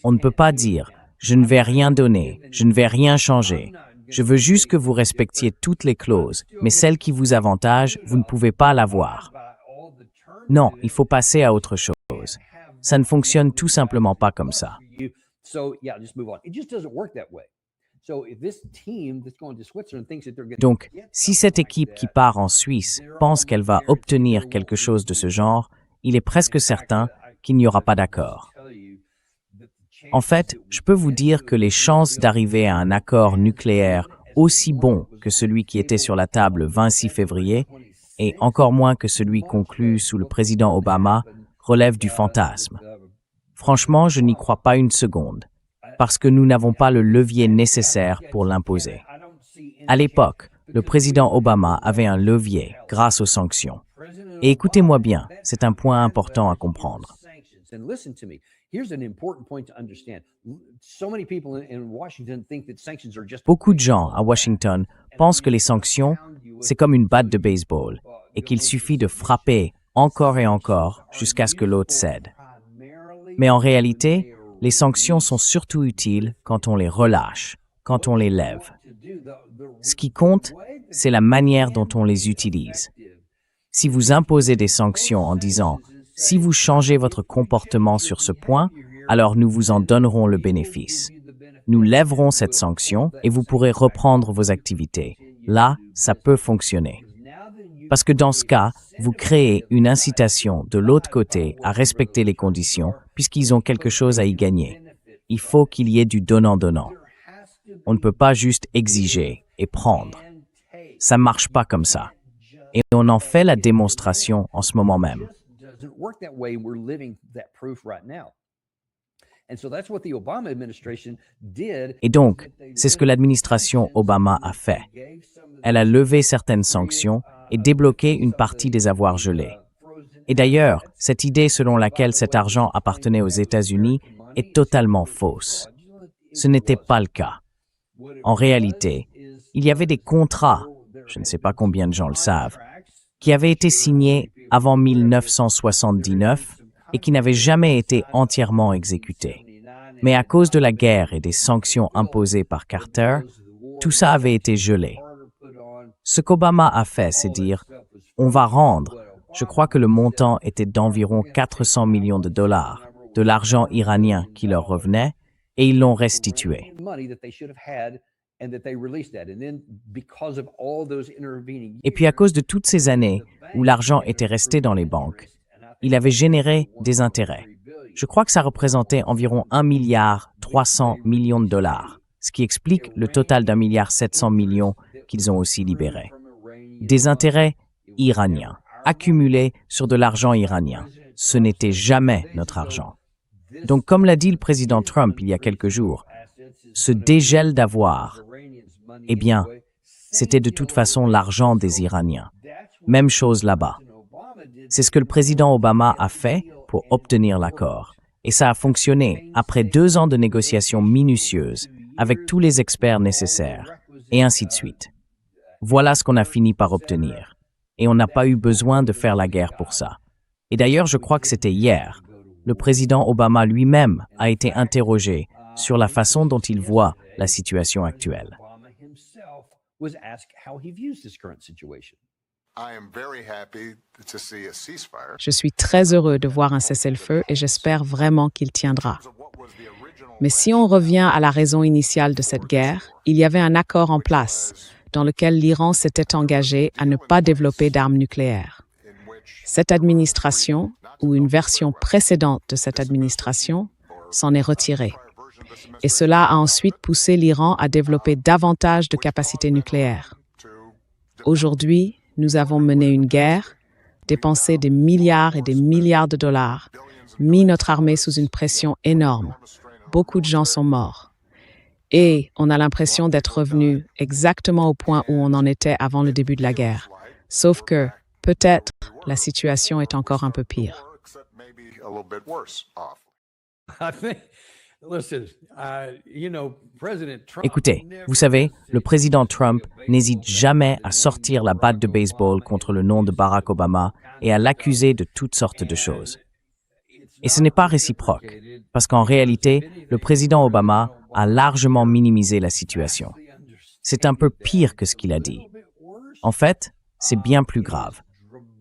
On ne peut pas dire « je ne vais rien donner, je ne vais rien changer, je veux juste que vous respectiez toutes les clauses, mais celle qui vous avantage, vous ne pouvez pas l'avoir ». Non, il faut passer à autre chose. Ça ne fonctionne tout simplement pas comme ça. Donc, si cette équipe qui part en Suisse pense qu'elle va obtenir quelque chose de ce genre, il est presque certain qu'il n'y aura pas d'accord. En fait, je peux vous dire que les chances d'arriver à un accord nucléaire aussi bon que celui qui était sur la table le 26 février, et encore moins que celui conclu sous le président Obama, relèvent du fantasme. Franchement, je n'y crois pas une seconde, parce que nous n'avons pas le levier nécessaire pour l'imposer. À l'époque, le président Obama avait un levier grâce aux sanctions. Et écoutez-moi bien, c'est un point important à comprendre. Beaucoup de gens à Washington pensent que les sanctions, c'est comme une batte de baseball et qu'il suffit de frapper encore et encore jusqu'à ce que l'autre cède. Mais en réalité, les sanctions sont surtout utiles quand on les relâche, quand on les lève. Ce qui compte, c'est la manière dont on les utilise. Si vous imposez des sanctions en disant « si vous changez votre comportement sur ce point, alors nous vous en donnerons le bénéfice. Nous lèverons cette sanction et vous pourrez reprendre vos activités. » Là, ça peut fonctionner. Parce que dans ce cas, vous créez une incitation de l'autre côté à respecter les conditions puisqu'ils ont quelque chose à y gagner. Il faut qu'il y ait du donnant-donnant. On ne peut pas juste exiger et prendre. Ça ne marche pas comme ça. Et on en fait la démonstration en ce moment même. Et donc, c'est ce que l'administration Obama a fait. Elle a levé certaines sanctions et débloqué une partie des avoirs gelés. Et d'ailleurs, cette idée selon laquelle cet argent appartenait aux États-Unis est totalement fausse. Ce n'était pas le cas. En réalité, il y avait des contrats, je ne sais pas combien de gens le savent, qui avaient été signés avant 1979 et qui n'avaient jamais été entièrement exécutés. Mais à cause de la guerre et des sanctions imposées par Carter, tout ça avait été gelé. Ce qu'Obama a fait, c'est dire « on va rendre ». Je crois que le montant était d'environ 400 millions de dollars, de l'argent iranien qui leur revenait, et ils l'ont restitué. Et puis à cause de toutes ces années où l'argent était resté dans les banques, il avait généré des intérêts. Je crois que ça représentait environ 1,3 milliard de dollars, ce qui explique le total d'1,7 milliard qu'ils ont aussi libéré. Des intérêts iraniens, accumulés sur de l'argent iranien. Ce n'était jamais notre argent. Donc, comme l'a dit le président Trump il y a quelques jours, ce dégel d'avoirs, eh bien, c'était de toute façon l'argent des Iraniens. Même chose là-bas. C'est ce que le président Obama a fait pour obtenir l'accord. Et ça a fonctionné après 2 ans de négociations minutieuses avec tous les experts nécessaires, et ainsi de suite. Voilà ce qu'on a fini par obtenir. Et on n'a pas eu besoin de faire la guerre pour ça. Et d'ailleurs, je crois que c'était hier. Le président Obama lui-même a été interrogé sur la façon dont il voit la situation actuelle. Je suis très heureux de voir un cessez-le-feu et j'espère vraiment qu'il tiendra. Mais si on revient à la raison initiale de cette guerre, il y avait un accord en place dans lequel l'Iran s'était engagé à ne pas développer d'armes nucléaires. Cette administration, ou une version précédente de cette administration, s'en est retirée. Et cela a ensuite poussé l'Iran à développer davantage de capacités nucléaires. Aujourd'hui, nous avons mené une guerre, dépensé des milliards et des milliards de dollars, mis notre armée sous une pression énorme. Beaucoup de gens sont morts. Et on a l'impression d'être revenu exactement au point où on en était avant le début de la guerre. Sauf que, peut-être, la situation est encore un peu pire. Écoutez, vous savez, le président Trump n'hésite jamais à sortir la batte de baseball contre le nom de Barack Obama et à l'accuser de toutes sortes de choses. Et ce n'est pas réciproque, parce qu'en réalité, le président Obama a largement minimisé la situation. C'est un peu pire que ce qu'il a dit. En fait, c'est bien plus grave.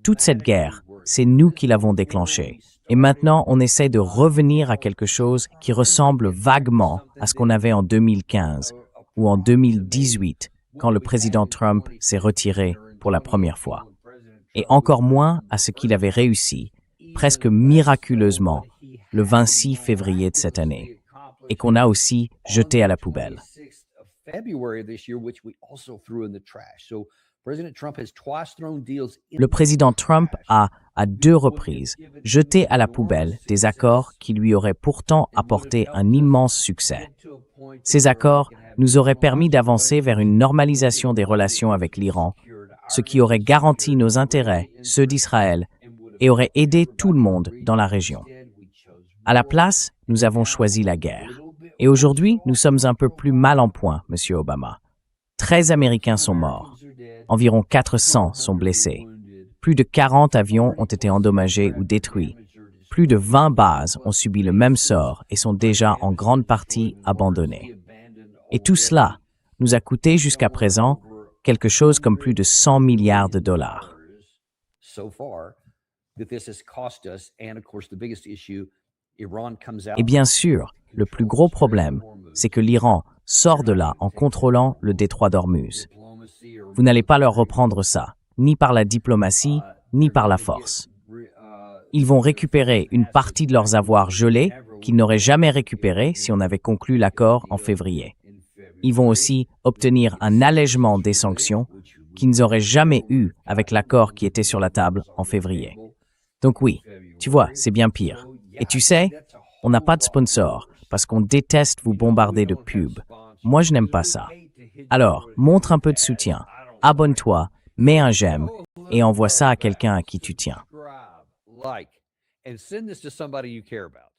Toute cette guerre c'est nous qui l'avons déclenché. Et maintenant, on essaie de revenir à quelque chose qui ressemble vaguement à ce qu'on avait en 2015 ou en 2018, quand le président Trump s'est retiré pour la première fois. Et encore moins à ce qu'il avait réussi, presque miraculeusement, le 26 février de cette année, et qu'on a aussi jeté à la poubelle. Le président Trump a, à 2 reprises, jeté à la poubelle des accords qui lui auraient pourtant apporté un immense succès. Ces accords nous auraient permis d'avancer vers une normalisation des relations avec l'Iran, ce qui aurait garanti nos intérêts, ceux d'Israël, et aurait aidé tout le monde dans la région. À la place, nous avons choisi la guerre. Et aujourd'hui, nous sommes un peu plus mal en point, Monsieur Obama. 13 Américains sont morts. Environ 400 sont blessés. Plus de 40 avions ont été endommagés ou détruits. Plus de 20 bases ont subi le même sort et sont déjà en grande partie abandonnées. Et tout cela nous a coûté jusqu'à présent quelque chose comme plus de 100 milliards de dollars. Et bien sûr, le plus gros problème, c'est que l'Iran sort de là en contrôlant le détroit d'Ormuz. Vous n'allez pas leur reprendre ça, ni par la diplomatie, ni par la force. Ils vont récupérer une partie de leurs avoirs gelés qu'ils n'auraient jamais récupérés si on avait conclu l'accord en février. Ils vont aussi obtenir un allègement des sanctions qu'ils n'auraient jamais eu avec l'accord qui était sur la table en février. Donc oui, tu vois, c'est bien pire. Et tu sais, on n'a pas de sponsor parce qu'on déteste vous bombarder de pubs. Moi, je n'aime pas ça. Alors, montre un peu de soutien, abonne-toi, mets un j'aime et envoie ça à quelqu'un à qui tu tiens. Like, and send this to somebody you care about.